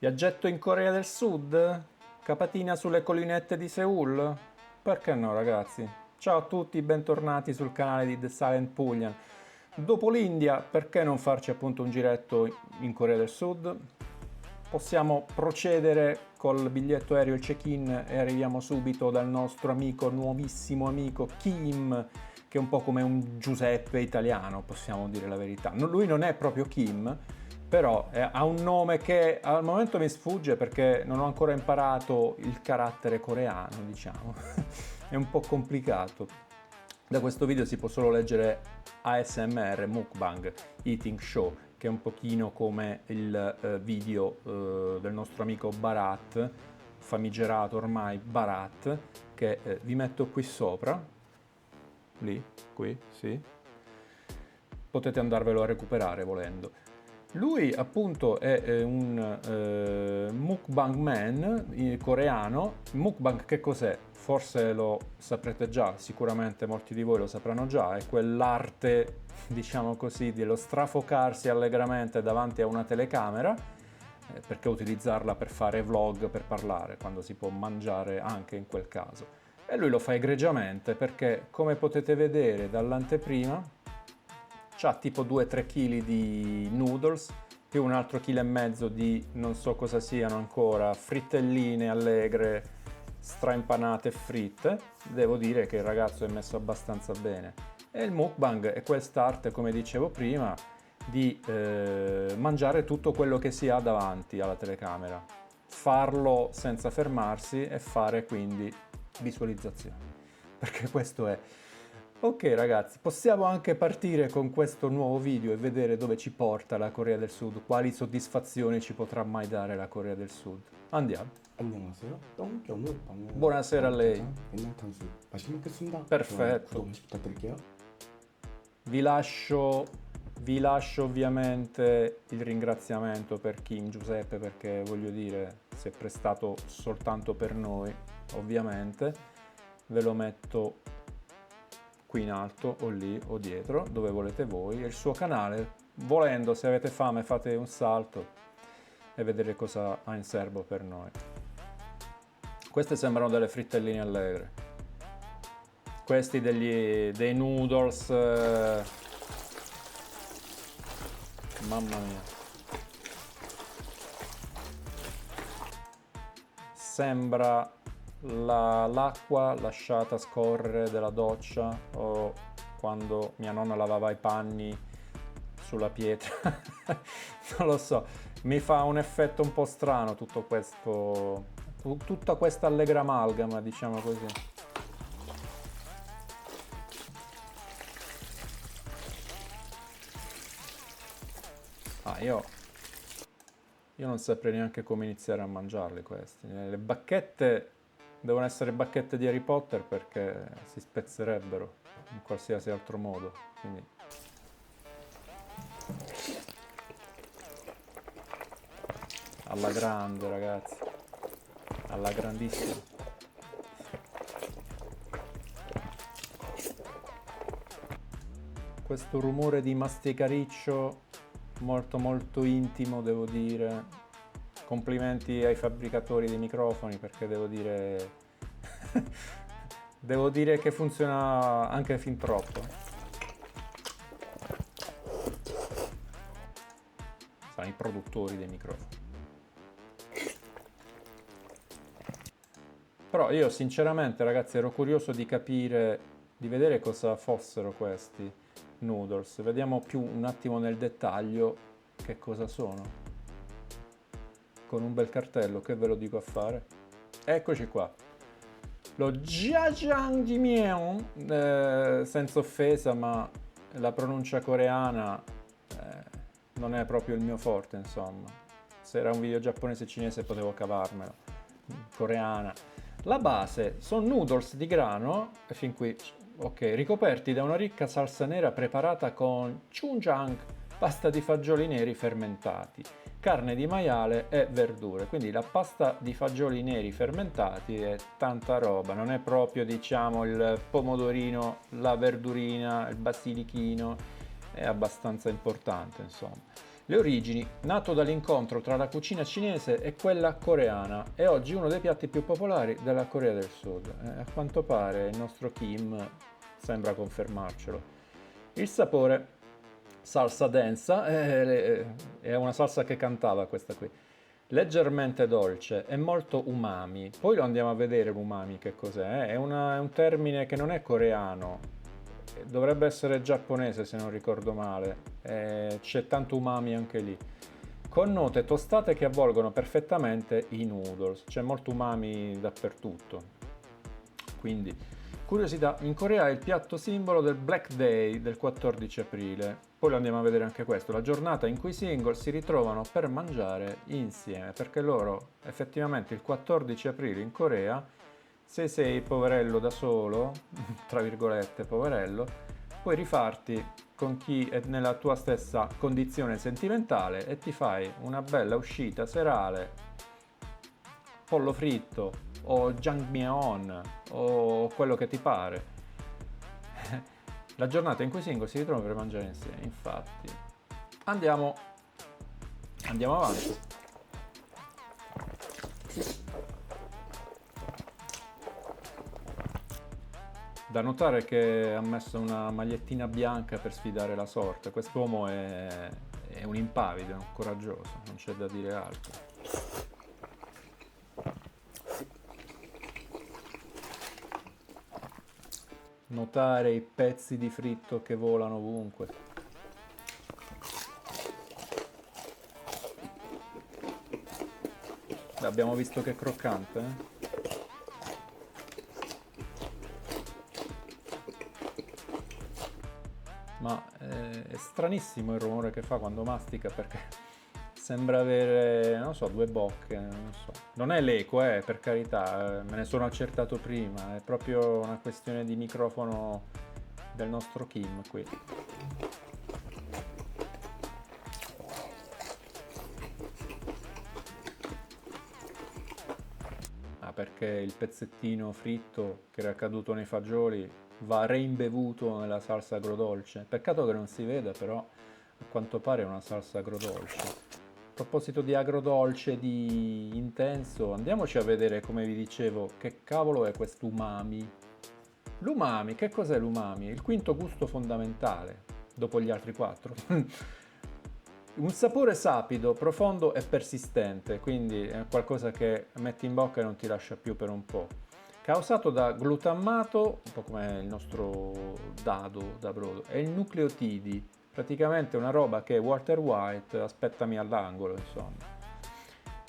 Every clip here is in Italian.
Viaggetto in Corea del Sud? Capatina sulle collinette di Seoul? Perché no, ragazzi? Ciao a tutti, bentornati sul canale di The Silent Puglia. Dopo l'India, perché non farci appunto un giretto in Corea del Sud? Possiamo procedere col biglietto aereo, il check-in, e arriviamo subito dal nostro amico, nuovissimo amico Kim, che è un po' come un Giuseppe italiano, possiamo dire la verità. Lui non è proprio Kim, però ha un nome che al momento mi sfugge perché non ho ancora imparato il carattere coreano, diciamo. È un po' complicato. Da questo video si può solo leggere ASMR, Mukbang, Eating Show, che è un pochino come il video del nostro amico Bharat, famigerato ormai Bharat, che vi metto qui sopra, lì, qui, sì. Potete andarvelo a recuperare volendo. Lui appunto è un mukbang man coreano. Mukbang che cos'è? Forse lo saprete già, sicuramente molti di voi lo sapranno già, è quell'arte, diciamo così, dello strafocarsi allegramente davanti a una telecamera, perché utilizzarla per fare vlog, per parlare, quando si può mangiare anche in quel caso. E lui lo fa egregiamente perché, come potete vedere dall'anteprima, c'ha tipo 2-3 kg di noodles, più un altro chilo e mezzo di non so cosa siano ancora, frittelline allegre, straimpanate e fritte. Devo dire che il ragazzo è messo abbastanza bene. E il mukbang è quest'arte, come dicevo prima, di mangiare tutto quello che si ha davanti alla telecamera, farlo senza fermarsi e fare quindi visualizzazione, perché questo è. Ok ragazzi, possiamo anche partire con questo nuovo video e vedere dove ci porta la Corea del Sud, quali soddisfazioni ci potrà mai dare la Corea del Sud. Andiamo. 안녕하세요. 똥겨묵빵은 Buonasera a lei. 옛날 탕수육 맛있게 먹겠습니다. Perfetto. 구독 하나씩 부탁드릴게요. Vi lascio ovviamente il ringraziamento per Kim Giuseppe, perché voglio dire si è prestato soltanto per noi, ovviamente. Ve lo metto qui in alto o lì o dietro, dove volete voi. È il suo canale, volendo, se avete fame fate un salto e vedere cosa ha in serbo per noi. Queste sembrano delle frittelline allegre, questi dei noodles, mamma mia, sembra l'acqua lasciata scorrere della doccia o quando mia nonna lavava i panni sulla pietra. Non lo so, mi fa un effetto un po' strano tutto questo, tutta questa allegra amalgama, diciamo così. Io non saprei neanche come iniziare a mangiarli questi. Le bacchette devono essere bacchette di Harry Potter perché si spezzerebbero in qualsiasi altro modo. Quindi alla grande, ragazzi, alla grandissima. Questo rumore di masticariccio molto molto intimo, devo dire. Complimenti ai fabbricatori dei microfoni, perché devo dire devo dire che funziona anche fin troppo. Sono i produttori dei microfoni. Però io sinceramente, ragazzi, ero curioso di capire, di vedere cosa fossero questi noodles. Vediamo più un attimo nel dettaglio che cosa sono. Con un bel cartello, che ve lo dico a fare. Eccoci qua. Lo Jjajangmyeon, senza offesa, ma la pronuncia coreana non è proprio il mio forte, insomma. Se era un video giapponese e cinese potevo cavarmelo. Coreana. La base sono noodles di grano, e fin qui ok, ricoperti da una ricca salsa nera preparata con chunjang, pasta di fagioli neri fermentati, carne di maiale e verdure. Quindi la pasta di fagioli neri fermentati è tanta roba, non è proprio, diciamo, il pomodorino, la verdurina, il basilichino, è abbastanza importante, insomma. Le origini, nato dall'incontro tra la cucina cinese e quella coreana, è oggi uno dei piatti più popolari della Corea del Sud. A quanto pare il nostro Kim sembra confermarcelo. Il sapore, salsa densa, è una salsa che cantava questa qui. Leggermente dolce e molto umami. Poi lo andiamo a vedere l'umami che cos'è. È un termine che non è coreano, dovrebbe essere giapponese se non ricordo male. C'è tanto umami anche lì. Con note tostate che avvolgono perfettamente i noodles. C'è molto umami dappertutto. Quindi, curiosità, in Corea è il piatto simbolo del Black Day del 14 aprile. Poi lo andiamo a vedere anche questo, la giornata in cui i single si ritrovano per mangiare insieme, perché loro effettivamente il 14 aprile in Corea, se sei poverello da solo, tra virgolette poverello, puoi rifarti con chi è nella tua stessa condizione sentimentale e ti fai una bella uscita serale, pollo fritto o jjangmyeon o quello che ti pare. La giornata in cui i single si ritrovano per mangiare insieme, infatti. Andiamo avanti. Da notare che ha messo una magliettina bianca per sfidare la sorte. Quest'uomo è un impavido, è un coraggioso, non c'è da dire altro. Notare i pezzi di fritto che volano ovunque. Beh, abbiamo visto che è croccante, eh? Ma è stranissimo il rumore che fa quando mastica perché sembra avere, non so, due bocche, non so. Non è l'eco, per carità, me ne sono accertato prima, è proprio una questione di microfono del nostro Kim qui. Ah, perché il pezzettino fritto che era caduto nei fagioli va reimbevuto nella salsa agrodolce. Peccato che non si veda, però a quanto pare è una salsa agrodolce. A proposito di agrodolce, di intenso, andiamoci a vedere, come vi dicevo, che cavolo è questo umami. L'umami, che cos'è l'umami? Il quinto gusto fondamentale, dopo gli altri quattro. Un sapore sapido, profondo e persistente, quindi è qualcosa che metti in bocca e non ti lascia più per un po'. Causato da glutammato, un po' come il nostro dado da brodo, e i nucleotidi, praticamente una roba che Walter White, aspettami all'angolo, insomma.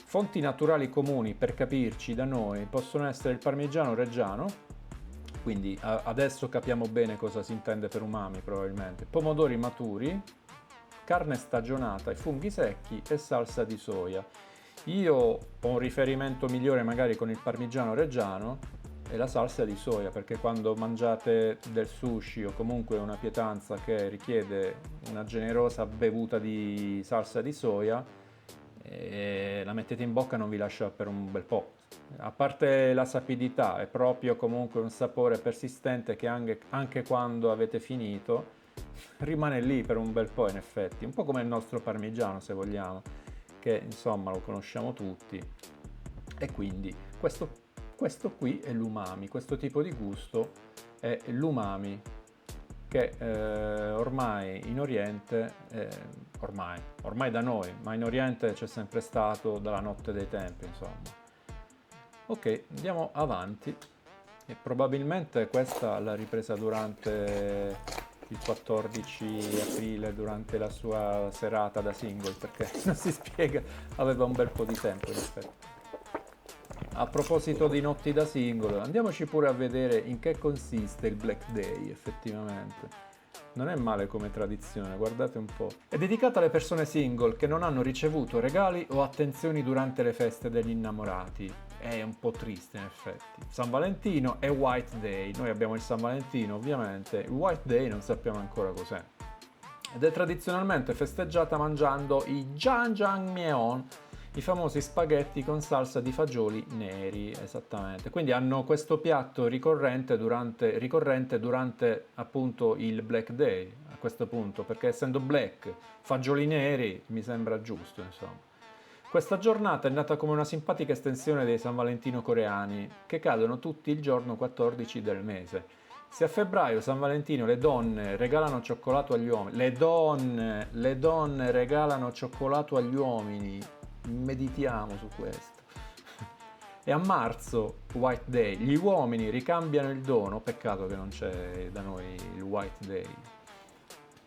Fonti naturali comuni, per capirci, da noi possono essere il parmigiano reggiano, quindi adesso capiamo bene cosa si intende per umami probabilmente, pomodori maturi, carne stagionata e funghi secchi e salsa di soia. Io ho un riferimento migliore magari con il parmigiano reggiano e la salsa di soia, perché quando mangiate del sushi o comunque una pietanza che richiede una generosa bevuta di salsa di soia, la mettete in bocca e non vi lascia per un bel po'. A parte la sapidità, è proprio comunque un sapore persistente che anche quando avete finito rimane lì per un bel po', in effetti, un po' come il nostro parmigiano, se vogliamo, che insomma lo conosciamo tutti. E quindi questo qui è l'umami, questo tipo di gusto è l'umami che ormai in Oriente, ormai da noi, ma in Oriente c'è sempre stato dalla notte dei tempi, insomma. Ok, andiamo avanti. E probabilmente questa l'ha ripresa durante il 14 aprile, durante la sua serata da single, perché non si spiega, aveva un bel po' di tempo in effetti. A proposito di notti da single, andiamoci pure a vedere in che consiste il Black Day effettivamente. Non è male come tradizione, guardate un po'. È dedicata alle persone single che non hanno ricevuto regali o attenzioni durante le feste degli innamorati. È un po' triste in effetti. San Valentino e White Day. Noi abbiamo il San Valentino ovviamente, il White Day non sappiamo ancora cos'è. Ed è tradizionalmente festeggiata mangiando i jjajangmyeon, I famosi spaghetti con salsa di fagioli neri, esattamente. Quindi hanno questo piatto ricorrente durante appunto il Black Day, a questo punto, perché essendo black, fagioli neri, mi sembra giusto, insomma. Questa giornata è nata come una simpatica estensione dei San Valentino coreani, che cadono tutti il giorno 14 del mese. Se a febbraio San Valentino le donne regalano cioccolato agli uomini, le donne regalano cioccolato agli uomini, meditiamo su questo. E a marzo, White Day, gli uomini ricambiano il dono, peccato che non c'è da noi il White Day,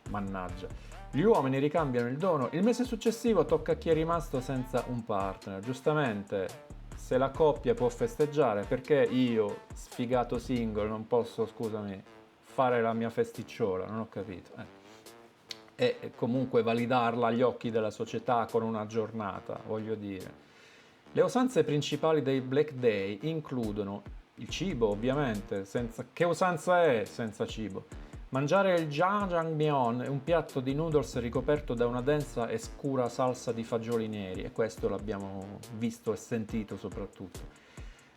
mannaggia. Gli uomini ricambiano il dono, il mese successivo tocca a chi è rimasto senza un partner. Giustamente, se la coppia può festeggiare, perché io, sfigato single, non posso, scusami, fare la mia festicciola? Non ho capito. E comunque validarla agli occhi della società con una giornata, voglio dire. Le usanze principali dei Black Day includono il cibo, ovviamente, che usanza è senza cibo? Mangiare il jjajangmyeon, un piatto di noodles ricoperto da una densa e scura salsa di fagioli neri, e questo l'abbiamo visto e sentito soprattutto.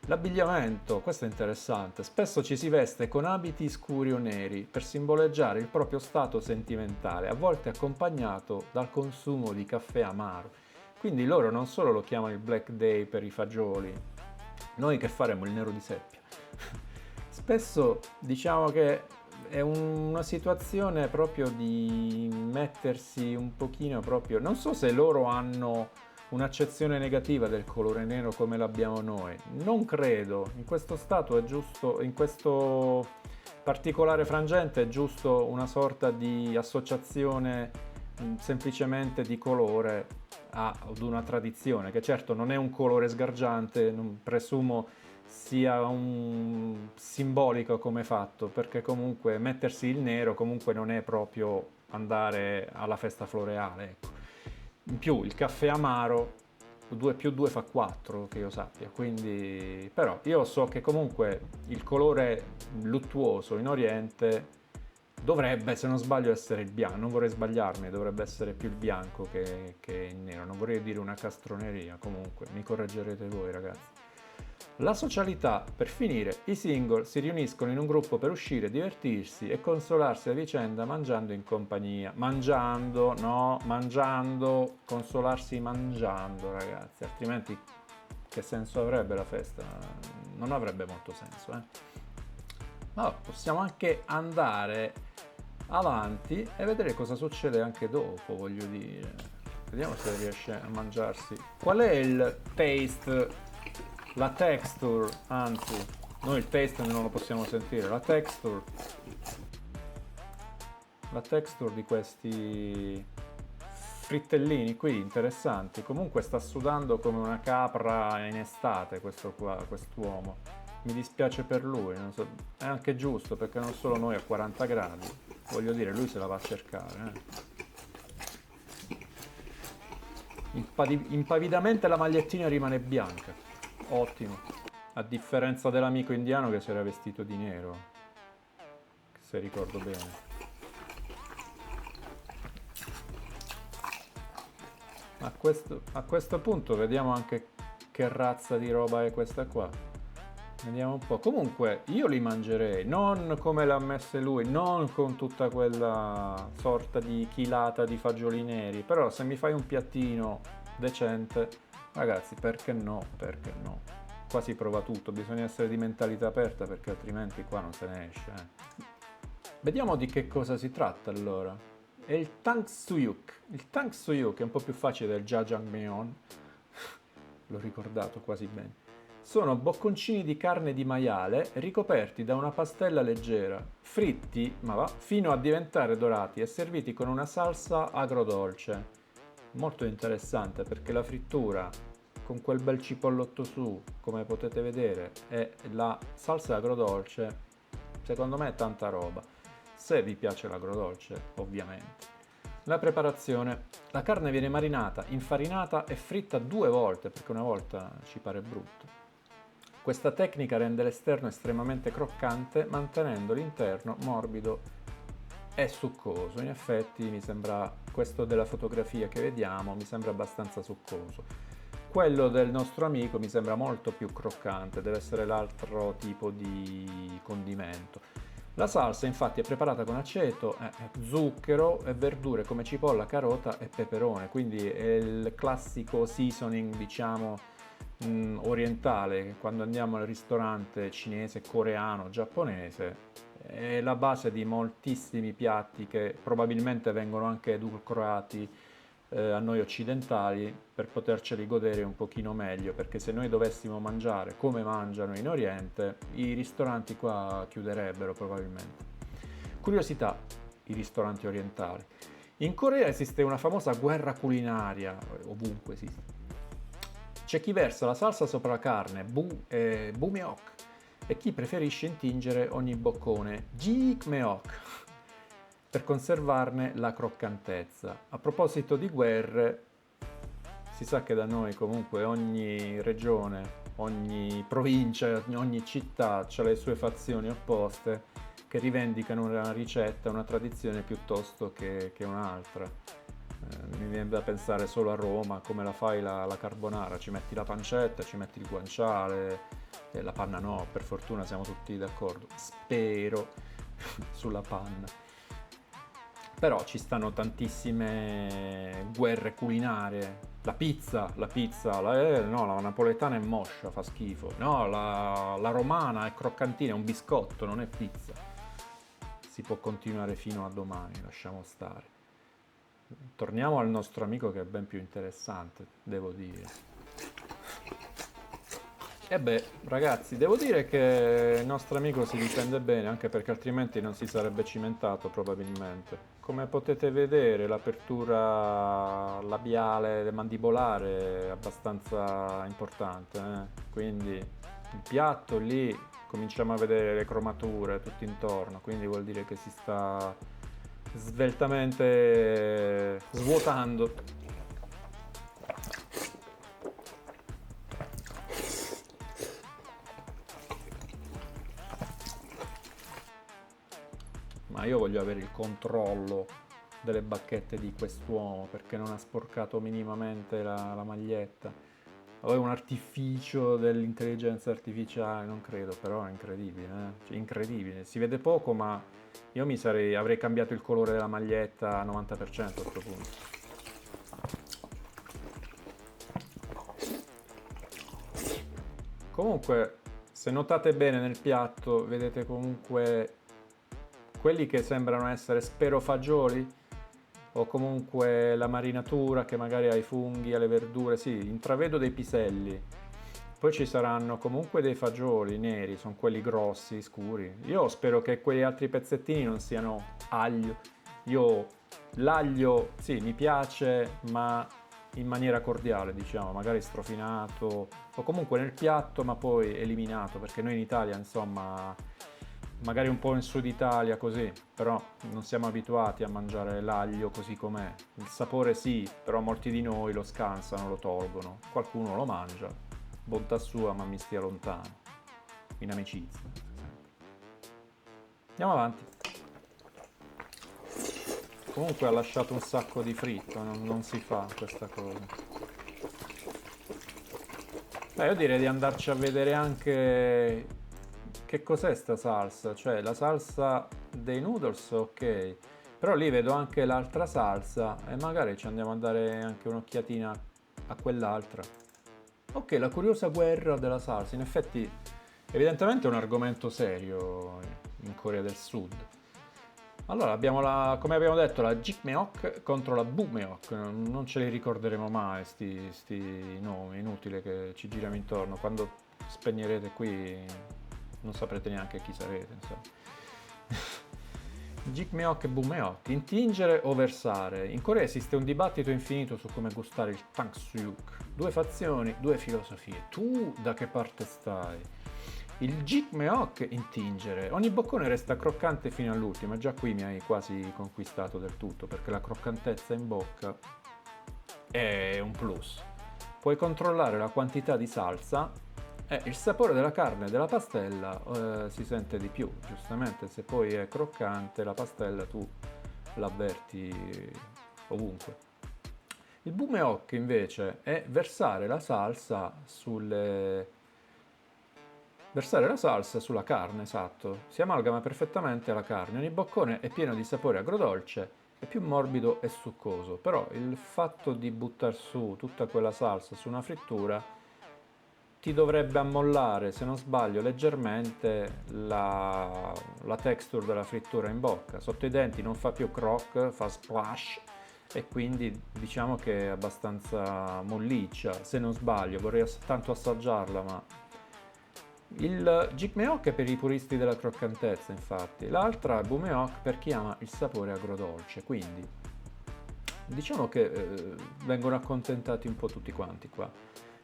L'abbigliamento, questo è interessante, spesso ci si veste con abiti scuri o neri per simboleggiare il proprio stato sentimentale, a volte accompagnato dal consumo di caffè amaro. Quindi loro non solo lo chiamano il Black Day per i fagioli, noi che faremo il nero di seppia. Spesso diciamo che è una situazione proprio di mettersi un pochino proprio, non so se loro hanno un'accezione negativa del colore nero come l'abbiamo noi, non credo, in questo stato è giusto, in questo particolare frangente è giusto una sorta di associazione semplicemente di colore ad una tradizione, che certo non è un colore sgargiante, non presumo sia un simbolico come fatto, perché comunque mettersi il nero comunque non è proprio andare alla festa floreale, ecco. In più il caffè amaro 2 più 2 fa 4 che io sappia, quindi però io so che comunque il colore luttuoso in Oriente dovrebbe, se non sbaglio, essere il bianco, non vorrei sbagliarmi, dovrebbe essere più il bianco che il nero, non vorrei dire una castroneria, comunque mi correggerete voi ragazzi. La socialità, per finire, i single si riuniscono in un gruppo per uscire, divertirsi e consolarsi a vicenda mangiando in compagnia. Mangiando, no, mangiando, consolarsi mangiando, ragazzi, altrimenti che senso avrebbe la festa? Non avrebbe molto senso, Ma possiamo anche andare avanti e vedere cosa succede anche dopo, voglio dire. Vediamo se riesce a mangiarsi. Qual è il taste? La texture, anzi, noi il taste non lo possiamo sentire, la texture di questi frittellini qui, interessanti. Comunque sta sudando come una capra in estate questo qua, quest'uomo. Mi dispiace per lui, non so, è anche giusto perché non solo noi a 40 gradi, voglio dire, lui se la va a cercare. Impavidamente la magliettina rimane bianca. Ottimo, a differenza dell'amico indiano che si era vestito di nero, se ricordo bene. A questo punto vediamo anche che razza di roba è questa qua. Vediamo un po'. Comunque io li mangerei, non come l'ha messe lui, non con tutta quella sorta di chilata di fagioli neri, però se mi fai un piattino decente, ragazzi, perché no? Perché no? Qua si prova tutto, bisogna essere di mentalità aperta perché altrimenti qua non se ne esce. Vediamo di che cosa si tratta allora. È il Tang Suyuk. Il Tang Suyuk è un po' più facile del Jjajangmyeon. L'ho ricordato quasi bene. Sono bocconcini di carne di maiale ricoperti da una pastella leggera, fritti, ma va, fino a diventare dorati e serviti con una salsa agrodolce. Molto interessante perché la frittura con quel bel cipollotto su, come potete vedere, e la salsa agrodolce, secondo me è tanta roba, se vi piace l'agrodolce ovviamente. La preparazione: la carne viene marinata, infarinata e fritta 2 volte perché una volta ci pare brutto. Questa tecnica rende l'esterno estremamente croccante mantenendo l'interno morbido e succoso. In effetti mi sembra, questo della fotografia che vediamo mi sembra abbastanza succoso. quello del nostro amico mi sembra molto più croccante, deve essere l'altro tipo di condimento. La salsa infatti è preparata con aceto, zucchero e verdure come cipolla, carota e peperone, quindi è il classico seasoning, diciamo, orientale. Quando andiamo al ristorante cinese, coreano, giapponese, è la base di moltissimi piatti che probabilmente vengono anche edulcorati a noi occidentali per poterceli godere un pochino meglio, perché se noi dovessimo mangiare come mangiano in Oriente, i ristoranti qua chiuderebbero probabilmente. Curiosità, i ristoranti orientali. In Corea esiste una famosa guerra culinaria, ovunque esiste. C'è chi versa la salsa sopra la carne, bumeok, e chi preferisce intingere ogni boccone, jikmeok, per conservarne la croccantezza. A proposito di guerre, si sa che da noi comunque ogni regione, ogni provincia, ogni città ha le sue fazioni opposte che rivendicano una ricetta, una tradizione piuttosto che un'altra. Mi viene da pensare solo a Roma, come la fai la carbonara, ci metti la pancetta, ci metti il guanciale, la panna no, per fortuna siamo tutti d'accordo, spero, sulla panna. Però ci stanno tantissime guerre culinarie. No, la napoletana è moscia, fa schifo. No, la romana è croccantina, è un biscotto, non è pizza. Si può continuare fino a domani, lasciamo stare. Torniamo al nostro amico che è ben più interessante, devo dire. E beh, ragazzi, devo dire che il nostro amico si difende bene, anche perché altrimenti non si sarebbe cimentato probabilmente. Come potete vedere, l'apertura labiale e mandibolare è abbastanza importante, Quindi il piatto lì cominciamo a vedere le cromature tutto intorno, quindi vuol dire che si sta sveltamente svuotando. Ma io voglio avere il controllo delle bacchette di quest'uomo perché non ha sporcato minimamente la maglietta. O è un artificio dell'intelligenza artificiale, non credo, però è incredibile, Cioè, incredibile. Si vede poco, ma io avrei cambiato il colore della maglietta al 90% a questo punto. Comunque, se notate bene nel piatto, vedete comunque quelli che sembrano essere spero fagioli o comunque la marinatura che magari ha i funghi, ha le verdure, sì, intravedo dei piselli. Poi ci saranno comunque dei fagioli neri, sono quelli grossi, scuri. Io spero che quegli altri pezzettini non siano aglio. Io l'aglio, sì, mi piace, ma in maniera cordiale, diciamo, magari strofinato o comunque nel piatto, ma poi eliminato, perché noi in Italia, insomma, magari un po' in Sud Italia così, però non siamo abituati a mangiare l'aglio così com'è. Il sapore sì, però molti di noi lo scansano, lo tolgono. Qualcuno lo mangia, bontà sua, ma mi stia lontano. In amicizia. Andiamo avanti. Comunque ha lasciato un sacco di fritto, non si fa questa cosa. Beh, io direi di andarci a vedere anche che cos'è sta salsa, cioè la salsa dei noodles, ok, però lì vedo anche l'altra salsa e magari ci andiamo a dare anche un'occhiatina a quell'altra. Ok, la curiosa guerra della salsa, in effetti evidentemente è un argomento serio in Corea del Sud. Allora abbiamo come abbiamo detto, la Jikmeok contro la Bumeok, non ce li ricorderemo mai sti nomi, inutile che ci giriamo intorno, quando spegnerete qui non saprete neanche chi sarete, insomma. Jikmeok e Bumeok, intingere o versare. In Corea esiste un dibattito infinito su come gustare il Tangsuyuk. Due fazioni, due filosofie. Tu da che parte stai? Il Jikmeok intingere. Ogni boccone resta croccante fino all'ultimo e già qui mi hai quasi conquistato del tutto perché la croccantezza in bocca è un plus. Puoi controllare la quantità di salsa e il sapore della carne e della pastella si sente di più. Giustamente se poi è croccante la pastella tu l'avverti ovunque. Il bumeok invece è versare la salsa sulla carne, esatto. Si amalgama perfettamente alla carne. Ogni boccone è pieno di sapore agrodolce, è più morbido e succoso. Però il fatto di buttar su tutta quella salsa su una frittura ti dovrebbe ammollare, se non sbaglio, leggermente la texture della frittura in bocca. Sotto i denti non fa più croc, fa splash e quindi diciamo che è abbastanza molliccia, se non sbaglio, vorrei tanto assaggiarla, ma il jikmeok è per i puristi della croccantezza, infatti. L'altra è bumeok per chi ama il sapore agrodolce, quindi diciamo che vengono accontentati un po' tutti quanti qua.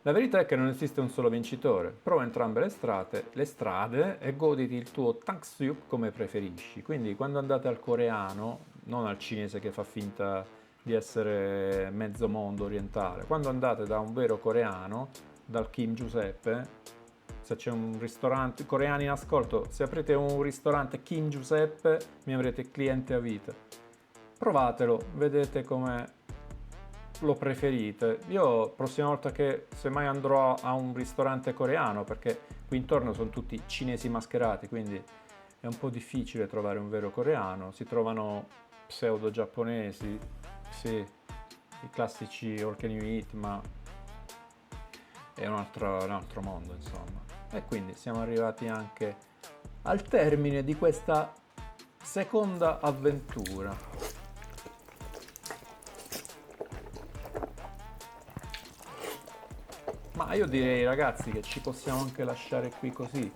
La verità è che non esiste un solo vincitore. Prova entrambe le strade e goditi il tuo ttangsup come preferisci. Quindi quando andate al coreano, non al cinese che fa finta di essere mezzo mondo orientale, quando andate da un vero coreano, dal Kim Giuseppe, se c'è un ristorante, coreani in ascolto, se aprite un ristorante Kim Giuseppe mi avrete cliente a vita. Provatelo, vedete come lo preferite. Io prossima volta che semmai andrò a un ristorante coreano, perché qui intorno sono tutti cinesi mascherati, quindi è un po' difficile trovare un vero coreano, si trovano pseudo giapponesi, sì, i classici all can you eat, ma è un altro mondo, insomma. E quindi siamo arrivati anche al termine di questa seconda avventura. Ma io direi, ragazzi, che ci possiamo anche lasciare qui così,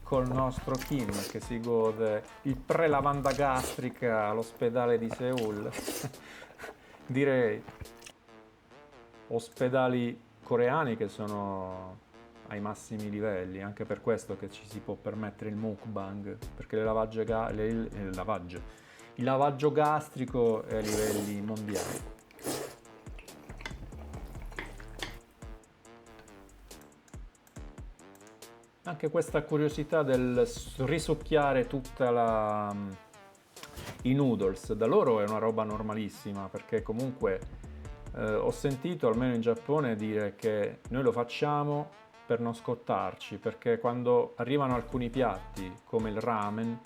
col nostro Kim che si gode il pre-lavanda gastrica all'ospedale di Seoul. Direi ospedali coreani che sono ai massimi livelli, anche per questo che ci si può permettere il mukbang, perché il lavaggio gastrico è a livelli mondiali. Anche questa curiosità del risucchiare i noodles, da loro è una roba normalissima, perché comunque ho sentito, almeno in Giappone, dire che noi lo facciamo per non scottarci, perché quando arrivano alcuni piatti, come il ramen,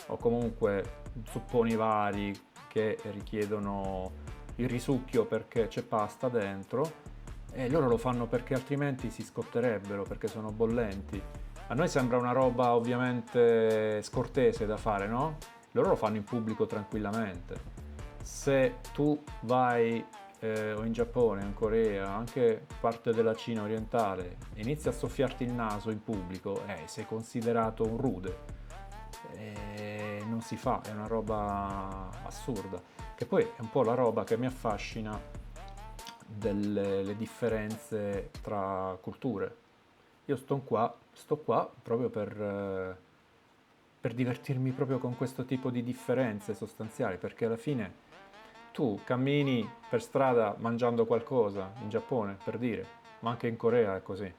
o comunque supponi vari che richiedono il risucchio perché c'è pasta dentro, e loro lo fanno perché altrimenti si scotterebbero, perché sono bollenti. A noi sembra una roba ovviamente scortese da fare, no? Loro lo fanno in pubblico tranquillamente. Se tu vai o in Giappone, o in Corea, anche parte della Cina orientale, e inizi a soffiarti il naso in pubblico, sei considerato un rude. Non si fa, è una roba assurda. Che poi è un po' la roba che mi affascina delle le differenze tra culture. Io sto qua proprio per divertirmi proprio con questo tipo di differenze sostanziali, perché alla fine tu cammini per strada mangiando qualcosa, in Giappone per dire, ma anche in Corea è così.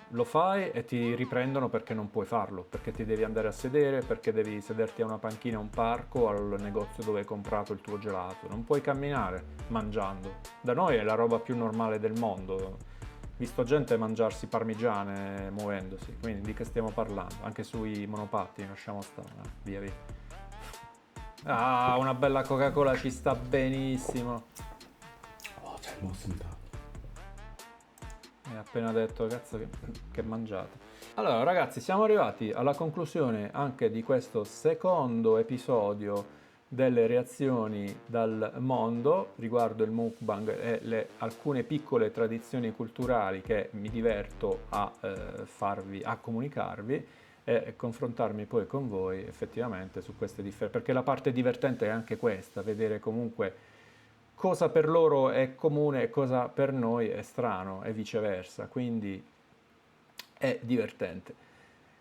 Lo fai e ti riprendono perché non puoi farlo, perché ti devi andare a sedere, perché devi sederti a una panchina a un parco, al negozio dove hai comprato il tuo gelato. Non puoi camminare mangiando. Da noi è la roba più normale del mondo. Visto gente mangiarsi parmigiane muovendosi, quindi di che stiamo parlando? Anche sui monopattini, lasciamo stare, via via. Ah, una bella Coca-Cola ci sta benissimo. 잘 먹었습니다. Mi ha appena detto, cazzo, che mangiate. Allora, ragazzi, siamo arrivati alla conclusione anche di questo secondo episodio delle reazioni dal mondo riguardo il mukbang e alcune piccole tradizioni culturali che mi diverto a comunicarvi e confrontarmi poi con voi effettivamente su queste differenze, perché la parte divertente è anche questa, vedere comunque cosa per loro è comune e cosa per noi è strano e viceversa, quindi è divertente.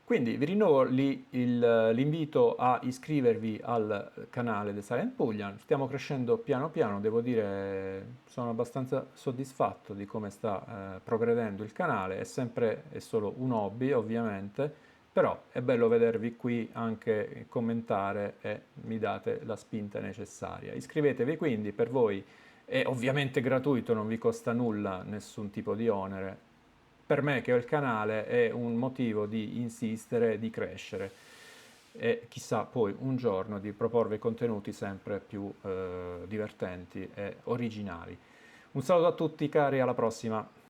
Quindi vi rinnovo l'invito a iscrivervi al canale The Silent Puglian, stiamo crescendo piano piano, devo dire sono abbastanza soddisfatto di come sta progredendo il canale, è solo un hobby ovviamente, però è bello vedervi qui anche commentare e mi date la spinta necessaria. Iscrivetevi quindi per voi È ovviamente gratuito, non vi costa nulla, nessun tipo di onere. Per me che ho il canale è un motivo di insistere, di crescere e chissà poi un giorno di proporvi contenuti sempre più divertenti e originali. Un saluto a tutti cari, alla prossima!